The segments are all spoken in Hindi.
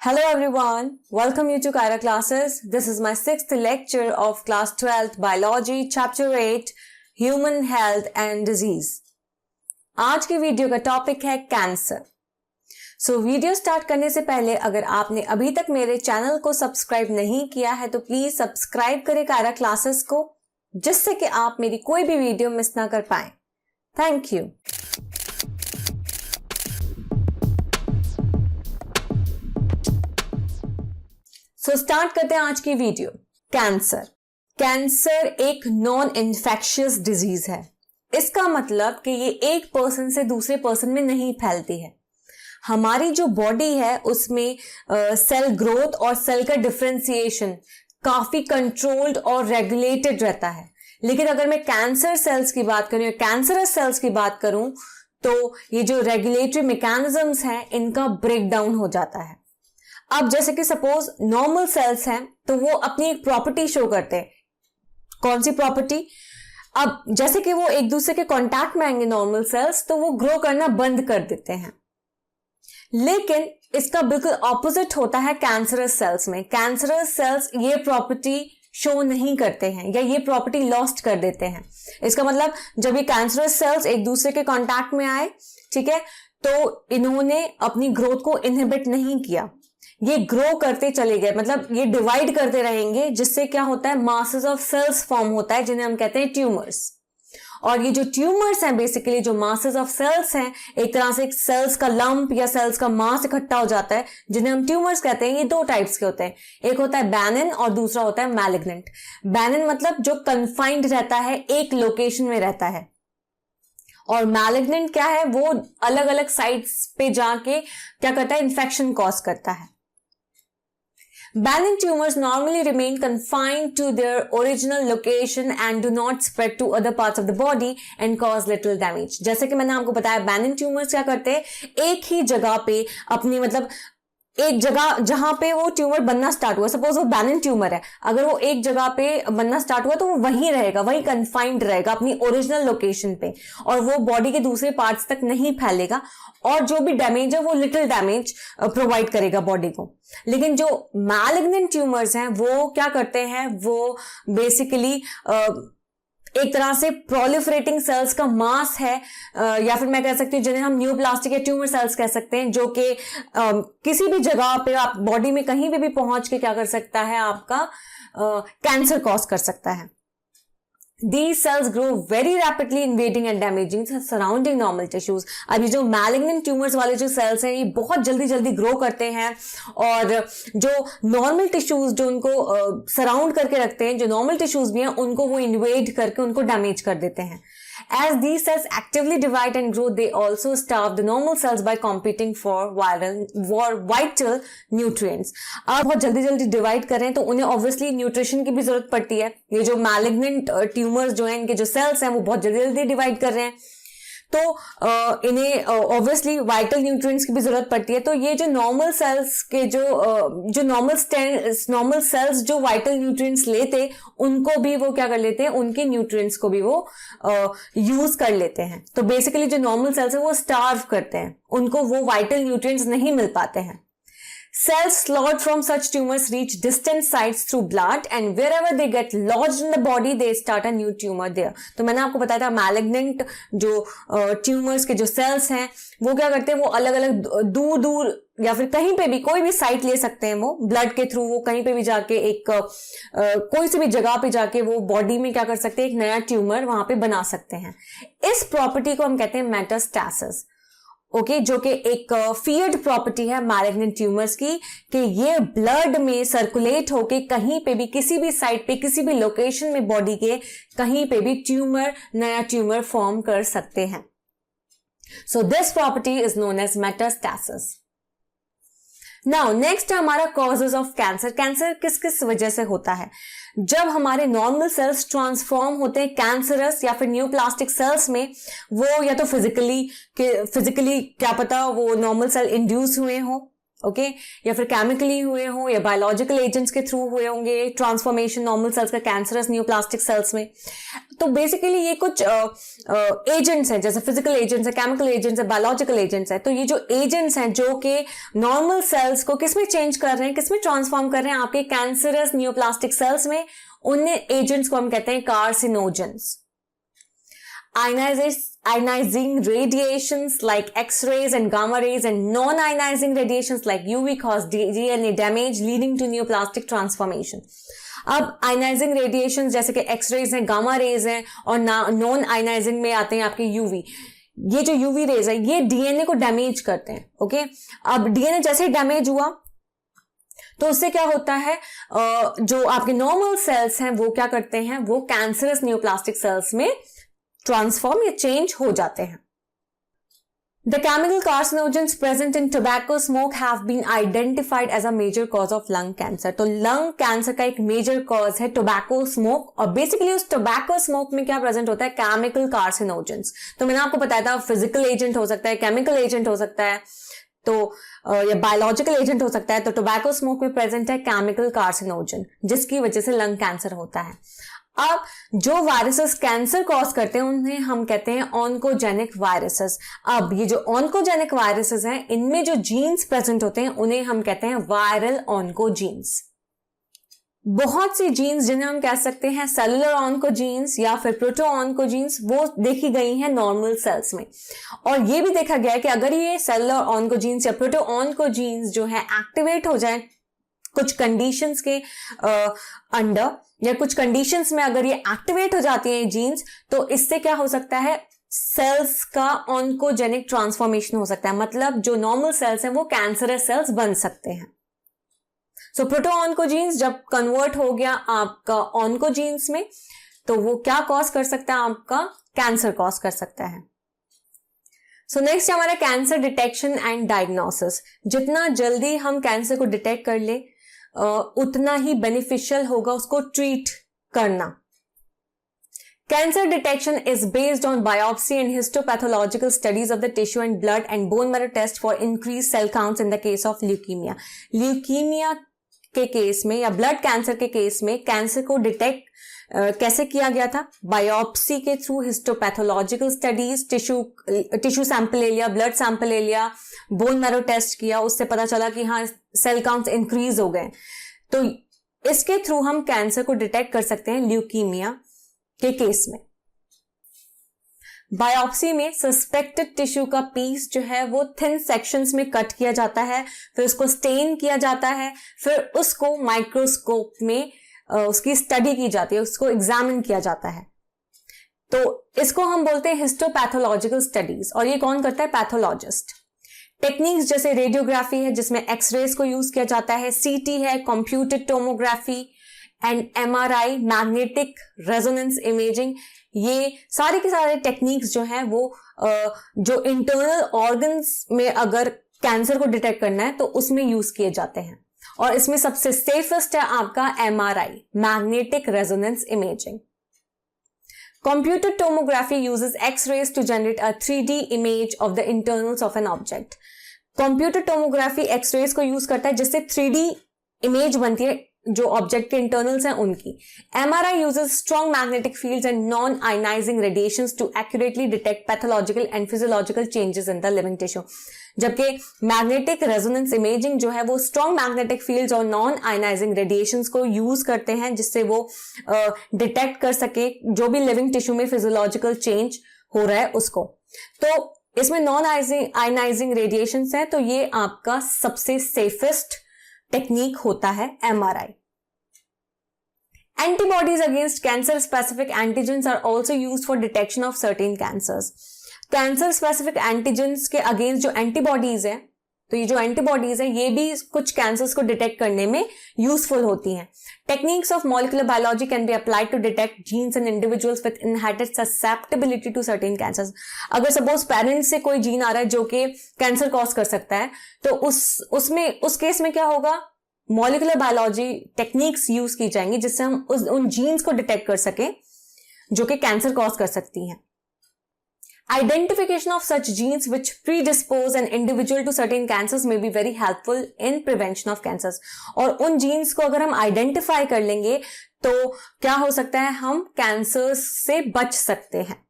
Hello everyone, welcome you to Kyra classes. This is my 6th lecture of class 12th biology chapter 8 human health and disease. आज की वीडियो का टॉपिक है कैंसर. वीडियो स्टार्ट करने से पहले अगर आपने अभी तक मेरे चैनल को सब्सक्राइब नहीं किया है तो प्लीज सब्सक्राइब करें कायरा क्लासेस को, जिससे कि आप मेरी कोई भी वीडियो मिस ना कर पाएं. Thank you. स्टार्ट करते हैं आज की वीडियो. कैंसर एक नॉन इन्फेक्शियस डिजीज है. इसका मतलब कि ये एक पर्सन से दूसरे पर्सन में नहीं फैलती है. हमारी जो बॉडी है उसमें सेल ग्रोथ और सेल का डिफरेंशिएशन काफी कंट्रोल्ड और रेगुलेटेड रहता है. लेकिन अगर मैं कैंसर सेल्स की बात करूं या कैंसरस सेल्स की बात करूं तो ये जो रेगुलेटरी मैकेनिज्म्स हैं इनका ब्रेकडाउन हो जाता है. अब जैसे कि सपोज नॉर्मल सेल्स हैं तो वो अपनी एक प्रॉपर्टी शो करते हैं. कौन सी प्रॉपर्टी? अब जैसे कि वो एक दूसरे के कांटेक्ट में आएंगे नॉर्मल सेल्स तो वो ग्रो करना बंद कर देते हैं. लेकिन इसका बिल्कुल ऑपोजिट होता है कैंसरस सेल्स में. कैंसरस सेल्स ये प्रॉपर्टी शो नहीं करते हैं या ये प्रॉपर्टी लॉस्ट कर देते हैं. इसका मतलब जब ये कैंसरस सेल्स एक दूसरे के कांटेक्ट में आए, ठीक है, तो इन्होंने अपनी ग्रोथ को इनहिबिट नहीं किया, ये ग्रो करते चले गए. मतलब ये डिवाइड करते रहेंगे, जिससे क्या होता है, मासेस ऑफ सेल्स फॉर्म होता है जिन्हें हम कहते हैं ट्यूमर्स. और ये जो ट्यूमर्स हैं बेसिकली जो मासेस ऑफ सेल्स हैं, एक तरह से सेल्स का लंप या सेल्स का मास इकट्ठा हो जाता है जिन्हें हम ट्यूमर्स कहते हैं. ये दो टाइप्स के होते हैं. एक होता है बेनिन और दूसरा होता है मैलिग्नेंट. बेनिन मतलब जो कन्फाइंड रहता है, एक लोकेशन में रहता है, और मैलिग्नेंट क्या है, वो अलग अलग साइट्स पे जाके क्या करता है, इन्फेक्शन कॉज करता है. Benign tumors normally remain confined to their original location and do not spread to other parts of the body and cause little damage. जैसे कि मैंने आपको बताया, benign tumors क्या करते हैं, एक ही जगह पे अपनी मतलब एक जगह जहां पे वो ट्यूमर बनना स्टार्ट हुआ, सपोज वो बेनिन ट्यूमर है, अगर वो एक जगह पे बनना स्टार्ट हुआ तो वो वहीं रहेगा, वहीं कन्फाइंड रहेगा अपनी ओरिजिनल लोकेशन पे, और वो बॉडी के दूसरे पार्ट्स तक नहीं फैलेगा, और जो भी डैमेज है वो लिटिल डैमेज प्रोवाइड करेगा बॉडी को. लेकिन जो मैलिग्नेंट ट्यूमर्स हैं वो क्या करते हैं, वो बेसिकली एक तरह से प्रोलिफरेटिंग सेल्स का मास है, या फिर मैं कह सकती हूँ जिन्हें हम न्यूप्लास्टिक या ट्यूमर सेल्स कह सकते हैं, जो कि किसी भी जगह पे आप बॉडी में कहीं पे भी पहुंच के क्या कर सकता है, आपका कैंसर कॉज कर सकता है. These cells grow very rapidly, invading and damaging surrounding normal tissues. अभी जो malignant tumors वाले जो cells हैं ये बहुत जल्दी जल्दी grow करते हैं, और जो normal tissues जो उनको surround करके रखते हैं, जो normal tissues भी हैं, उनको वो invade करके उनको damage कर देते हैं. As these cells actively divide and grow, they also starve the normal cells by competing for vital nutrients. अब बहुत जल्दी जल्दी डिवाइड करें तो उन्हें ऑब्वियसली न्यूट्रिशन की भी जरूरत पड़ती है. ये जो मैलिग्नेंट ट्यूमर्स जो हैं, इनके जो सेल्स हैं वो बहुत जल्दी जल्दी डिवाइड कर रहे हैं, तो इन्हें ऑब्वियसली वाइटल न्यूट्रिएंट्स की भी जरूरत पड़ती है. तो ये जो नॉर्मल सेल्स के जो नॉर्मल सेल्स जो वाइटल न्यूट्रिएंट्स लेते, उनको भी वो क्या कर लेते हैं, उनके न्यूट्रिएंट्स को भी वो यूज कर लेते हैं. तो बेसिकली जो नॉर्मल सेल्स है वो स्टार्व करते हैं, उनको वो वाइटल न्यूट्रिएंट्स नहीं मिल पाते हैं. Cells slaughtered from such tumors reach distant sites through blood, and wherever they get lodged in the body, they start a new tumor there. तो मैंने आपको बताया था malignant जो ट्यूमर्स के जो सेल्स हैं वो क्या करते हैं, वो अलग अलग दूर दूर या फिर कहीं पे भी कोई भी साइट ले सकते हैं, वो ब्लड के थ्रू वो कहीं पे भी जाके एक कोई सी भी जगह पे जाके वो बॉडी में क्या कर सकते हैं, एक नया ट्यूमर वहां पे बना सकते हैं. इस प्रॉपर्टी को हम कहते हैं मेटास्टेसिस. ओके, जो कि एक फियर्ड प्रॉपर्टी है मैलिग्नेंट ट्यूमर्स की, कि ये ब्लड में सर्कुलेट होके कहीं पे भी किसी भी साइट पे किसी भी लोकेशन में बॉडी के कहीं पे भी नया ट्यूमर फॉर्म कर सकते हैं. So this property is known as metastasis. Now next है हमारा कॉजेज ऑफ कैंसर. कैंसर किस किस वजह से होता है? जब हमारे नॉर्मल सेल्स ट्रांसफॉर्म होते हैं कैंसरस या फिर न्यूप्लास्टिक सेल्स में, वो या तो फिजिकली क्या पता वो नॉर्मल सेल इंड्यूस हुए हो, ओके, या फिर केमिकली हुए हों या बायोलॉजिकल एजेंट्स के थ्रू हुए होंगे ट्रांसफॉर्मेशन नॉर्मल सेल्स का कैंसरस न्यूप्लास्टिक सेल्स में। तो बेसिकली ये कुछ एजेंट्स हैं, जैसे फिजिकल एजेंट्स है, केमिकल एजेंट्स है, बायोलॉजिकल एजेंट्स है। तो ये जो एजेंट्स हैं जो कि नॉर्मल सेल्स को किसमें चेंज कर रहे हैं, किसमें ट्रांसफॉर्म कर रहे हैं, आपके कैंसरस न्यूप्लास्टिक सेल्स में, उन एजेंट्स को हम कहते हैं carcinogens. Ionizing radiations like X-rays and gamma rays and non-ionizing radiations like UV cause DNA damage leading to neoplastic transformation. अब आयनाइजिंग रेडिएशन जैसे कि एक्सरेज हैं, गामा रेज हैं, और नॉन आयनाइजिंग में आते हैं आपके यूवी। ये जो यूवी रेज है ये डीएनए को डैमेज करते हैं। ओके, अब डीएनए जैसे ही डैमेज हुआ तो उससे क्या होता है, जो आपके नॉर्मल सेल्स हैं वो क्या करते हैं, वो कैंसरस न्यूप्लास्टिक सेल्स में ट्रांसफॉर्म या चेंज हो जाते हैं। The chemical carcinogens present in tobacco smoke have been identified as a major cause of lung cancer. तो lung cancer का एक major cause है tobacco smoke, और basically उस tobacco smoke में क्या present होता है, chemical carcinogens। तो मैंने आपको बताया था physical agent हो सकता है, chemical agent हो सकता है, तो या बायोलॉजिकल एजेंट हो सकता है। तो टोबैको स्मोक में प्रेजेंट है केमिकल कार्सिनोजन, जिसकी वजह से लंग कैंसर होता है। अब जो वायरसेस कैंसर कॉज करते हैं उन्हें हम कहते हैं ऑन्कोजेनिक वायरसेस। अब ये जो ऑन्कोजेनिक वायरसेस हैं, इनमें जो जीन्स प्रेजेंट होते हैं उन्हें हम कहते हैं वायरल ऑन्कोजीन्स। बहुत सी जीन्स जिन्हें हम कह सकते हैं सेलुलर ऑन्कोजीन्स या फिर प्रोटो ऑन्कोजीन्स, वो देखी गई हैं नॉर्मल सेल्स में। और ये भी देखा गया है कि अगर ये सेलुलर ऑन्कोजीन्स या प्रोटो ऑन्कोजीन्स जो है एक्टिवेट हो जाए कुछ कंडीशंस के अंडर, या कुछ कंडीशंस में अगर ये एक्टिवेट हो जाती है जीन्स, तो इससे क्या हो सकता है, सेल्स का ऑन्कोजेनिक ट्रांसफॉर्मेशन हो सकता है। मतलब जो नॉर्मल सेल्स हैं वो कैंसरस सेल्स बन सकते हैं। सो प्रोटो ऑन्कोजीन्स जब कन्वर्ट हो गया आपका ऑन्कोजीन्स में, तो वो क्या कॉज कर सकता है, आपका कैंसर कॉज कर सकता है। सो नेक्स्ट हमारा कैंसर डिटेक्शन एंड डायग्नोसिस। जितना जल्दी हम कैंसर को डिटेक्ट कर ले उतना ही बेनिफिशियल होगा उसको ट्रीट करना। Cancer detection is based on biopsy and histopathological studies of the tissue and blood and bone marrow test for increase cell counts in the case of leukaemia. Leukaemia के केस में या ब्लड कैंसर के केस में कैंसर को डिटेक्ट कैसे किया गया था, बायोप्सी के through, histopathological studies, tissue sample ले लिया, ब्लड सैंपल ले लिया, बोन मैरो टेस्ट किया, उससे पता चला कि हाँ सेल काउंट्स इंक्रीज हो गए। तो इसके थ्रू हम कैंसर को डिटेक्ट कर सकते हैं ल्यूकीमिया के केस में। बायोप्सी में सस्पेक्टेड टिश्यू का पीस जो है वो थिन सेक्शंस में कट किया जाता है, फिर उसको स्टेन किया जाता है, फिर उसको माइक्रोस्कोप में उसकी स्टडी की जाती है, उसको एग्जामिन किया जाता है। तो इसको हम बोलते हैं हिस्टोपैथोलॉजिकल स्टडीज, और ये कौन करता है, पैथोलॉजिस्ट। टेक्निक्स जैसे रेडियोग्राफी है जिसमें एक्सरेज को यूज किया जाता है, सीटी है, computed tomography and MRI, magnetic resonance imaging, ये सारे के सारे टेक्निक्स जो हैं वो जो इंटरनल ऑर्गन्स में अगर कैंसर को डिटेक्ट करना है तो उसमें यूज किए जाते हैं। और इसमें सबसे सेफेस्ट है आपका MRI, magnetic resonance imaging. Computer tomography uses X-rays to generate a 3D image of the internals of an object. Computer tomography X-rays को यूज करता है जिससे 3D इमेज बनती है जो ऑब्जेक्ट के इंटरनल्स हैं उनकी। MRI uses strong magnetic fields and non-ionizing radiations to accurately detect pathological and physiological changes in the living tissue. जबकि मैग्नेटिक रेजोनेंस इमेजिंग जो है वो स्ट्रॉन्ग मैग्नेटिक फील्ड्स और नॉन आयनाइजिंग रेडिएशंस को यूज करते हैं जिससे वो डिटेक्ट कर सके जो भी लिविंग टिश्यू में फिजियोलॉजिकल चेंज हो रहा है उसको। तो इसमें नॉन आयनाइजिंग रेडिएशंस हैं, तो ये आपका सबसे सेफेस्ट टेक्निक होता है MRI. Antibodies against cancer specific antigens are also used for detection of certain cancers. Cancer specific antigens के अगेंस्ट जो एंटीबॉडीज है, तो ये जो एंटीबॉडीज है ये भी कुछ कैंसर्स को डिटेक्ट करने में यूजफुल होती हैं। Techniques of molecular biology can be applied to detect genes in individuals with inherited susceptibility to certain cancers. अगर सपोज पेरेंट्स से कोई जीन आ रहा है जो कि कैंसर कॉज कर सकता है, तो उस केस में क्या होगा, मॉलिक्यूलर बायोलॉजी टेक्निक्स यूज की जाएंगी जिससे हम उन जीन्स को डिटेक्ट कर सकें जो कि कैंसर कॉज कर सकती हैं। Identification of such genes which predispose an individual to certain cancers may be very helpful in prevention of cancers. और उन genes को अगर हम identify कर लेंगे तो क्या हो सकता है, हम cancers से बच सकते हैं.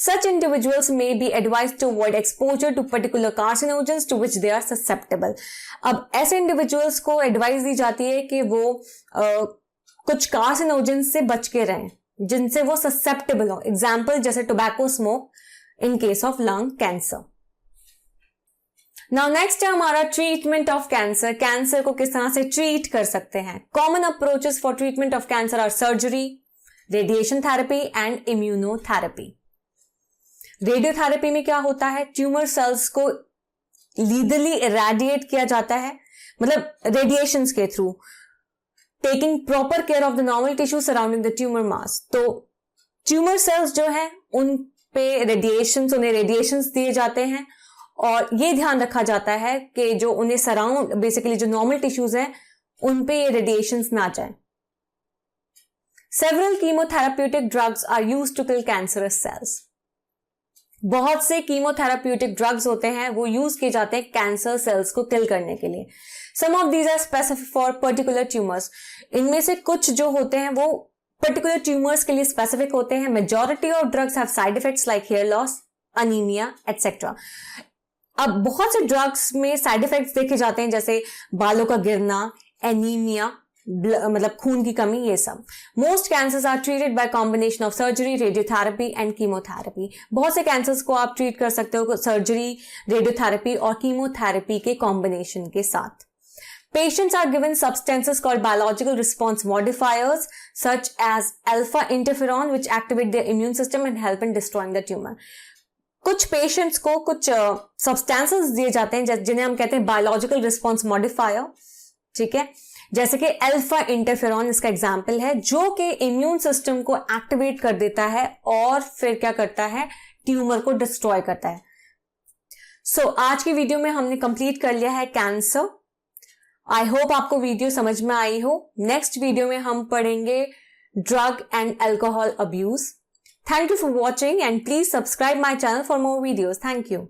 Such individuals may be advised to avoid exposure to particular carcinogens to which they are susceptible. अब ऐसे individuals को advice दी जाती है कि वो कुछ carcinogens से बच के रहें जिनसे वो susceptible हो. Example जैसे tobacco smoke in case of lung cancer. Now next है हमारा treatment of cancer. कैंसर को किस तरह से treat कर सकते हैं. Common approaches for treatment of cancer are surgery, radiation therapy and immunotherapy. Radiotherapy में क्या होता है, ट्यूमर सेल्स को लीदली इरेडिएट किया जाता है, मतलब रेडिएशंस के through, taking proper care of the normal tissue surrounding the tumour mass. तो ट्यूमर सेल्स जो है उन पे रेडिएशंस, उन्हें रेडिएशंस दिए जाते हैं और ये ध्यान रखा जाता है कि जो उन्हें सराउंड, बेसिकली जो नॉर्मल टिश्यूज हैं उन पे ये रेडिएशंस ना जाए. Several chemotherapeutic drugs are used to kill cancerous cells. बहुत से कीमोथेराप्यूटिक ड्रग्स होते हैं वो यूज किए जाते हैं कैंसर सेल्स को किल करने के लिए. Some of these are specific for particular tumours. इनमें से कुछ जो होते हैं वो पर्टिकुलर ट्यूमर्स के लिए स्पेसिफिक होते हैं. Majority of drugs have side effects like hair loss, anaemia etcetera. अब बहुत से ड्रग्स में साइड इफेक्ट्स देखे जाते हैं जैसे बालों का गिरना, एनीमिया, मतलब खून की कमी, ये सब. Most cancers are treated by combination of surgery, radiotherapy and chemotherapy. बहुत से कैंसर्स को आप ट्रीट कर सकते हो सर्जरी, रेडियोथेरेपी और कीमोथेरेपी के कॉम्बिनेशन के साथ. Patients are given substances called biological response modifiers such as alpha interferon which activate their immune system and help in destroying the tumor. कुछ पेशेंट्स को कुछ सब्सटेंसेस दिए जाते हैं जिन्हें हम कहते हैं बायोलॉजिकल रिस्पॉन्स मॉडिफायर. ठीक है, जैसे कि अल्फा इंटरफेरॉन इसका एग्जाम्पल है, जो कि इम्यून सिस्टम को एक्टिवेट कर देता है और फिर क्या करता है, ट्यूमर को डिस्ट्रॉय करता है. सो आज की वीडियो में हमने कंप्लीट कर लिया है कैंसर. आई होप आपको वीडियो समझ में आई हो. नेक्स्ट वीडियो में हम पढ़ेंगे drug and alcohol abuse. Thank you for watching and please subscribe my channel for more videos. Thank you.